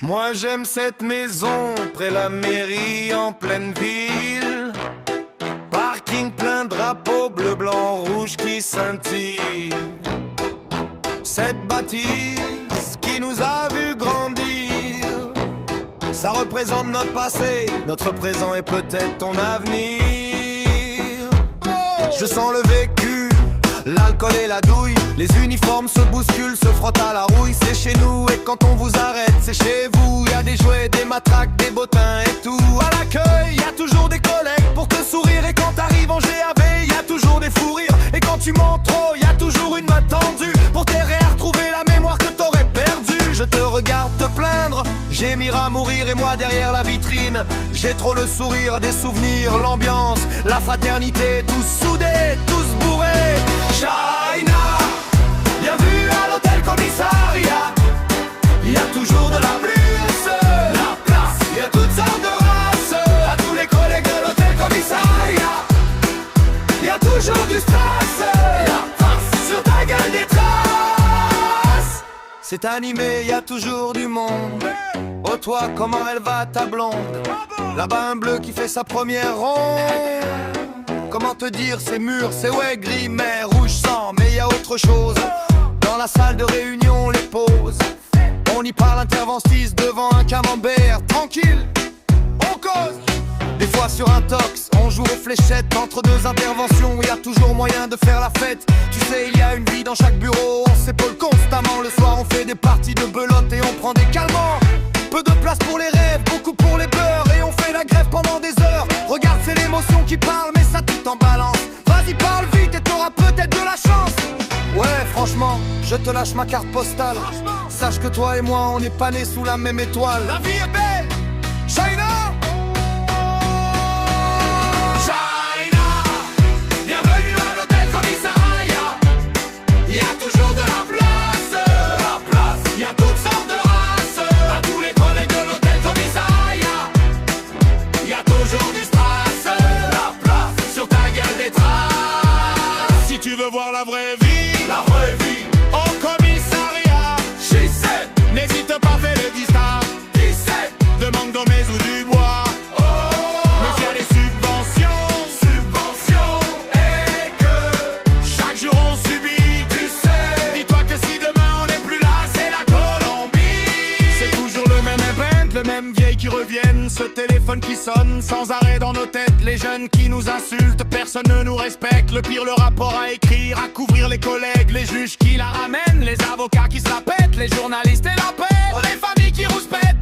Moi j'aime cette maison près la mairie en pleine ville. Parking plein de drapeaux bleu, blanc, rouge qui scintillent. Cette bâtisse qui nous a vu grandir, ça représente notre passé, notre présent et peut-être ton avenir. Je sens le vécu, l'alcool et la douille. Les uniformes se bousculent, se frottent à la rouille. C'est chez nous et quand on vous arrête, c'est chez vous. Y a des jouets, des matraques, des bottins et tout. À l'accueil, y a toujours des collègues pour te sourire. Et quand t'arrives en GAV, y a toujours des fous rires. Et quand tu mens trop, y a toujours une main tendue pour t'aider à retrouver la mémoire que t'aurais perdue. Je te regarde te plaindre, gémir à mourir. Et moi derrière la vitrine, j'ai trop le sourire des souvenirs. L'ambiance, la fraternité, tous soudés, tous bourrés. China, bienvenue à l'hôtel commissariat. Il y a toujours de la plus, la place, il y a toutes sortes de races. À tous les collègues de l'hôtel commissariat, il y a toujours du stress, la face sur ta gueule des traces. C'est animé, il y a toujours du monde. Oh toi, comment elle va ta blonde? Là-bas un bleu qui fait sa première ronde. Comment te dire, c'est mûr, c'est ouais gris, mais rouge sang, mais y a autre chose. Dans la salle de réunion, les pauses, on y parle interventis devant un camembert. Tranquille, on cause. Des fois sur un tox, on joue aux fléchettes. Entre deux interventions, y a toujours moyen de faire la fête. Tu sais, il y a une vie dans chaque bureau, on s'épaule constamment. Le soir, on fait des parties de belote et on prend des calmants. Peu de place pour les rêves, beaucoup pour les beurs. Et on fait la grève pendant des heures. Regarde, c'est l'émotion qui parle, mais ça tout en balance. Vas-y, parle vite et t'auras peut-être de la chance. Ouais, franchement, je te lâche ma carte postale. Sache que toi et moi, on n'est pas nés sous la même étoile. La vie est belle, China. China, bienvenue à l'hôtel commissariat. Il y a toujours de la place, il y a toutes sortes de races. À tous les collègues de l'hôtel commissariat, il y a toujours du stress, la place sur ta gueule des traces. Si tu veux voir la vraie vie, au commissariat, she said. N'hésite pas, fais le distinct. 17, demande d'Omez ou du bois. Mais y a des subventions, et que chaque jour on subit. Tu sais, dis-toi que si demain on n'est plus là, c'est la Colombie. C'est toujours le même event, le même vieil qui reviennent. Ce téléphone qui sonne sans arrêt dans nos têtes. Les jeunes qui nous insultent, personne ne nous respecte. Le pire, le rapport à écrire, à couvrir les collègues. Les juges qui la ramènent, les avocats qui se la pètent, les journalistes et la paix, les familles qui rouspètent.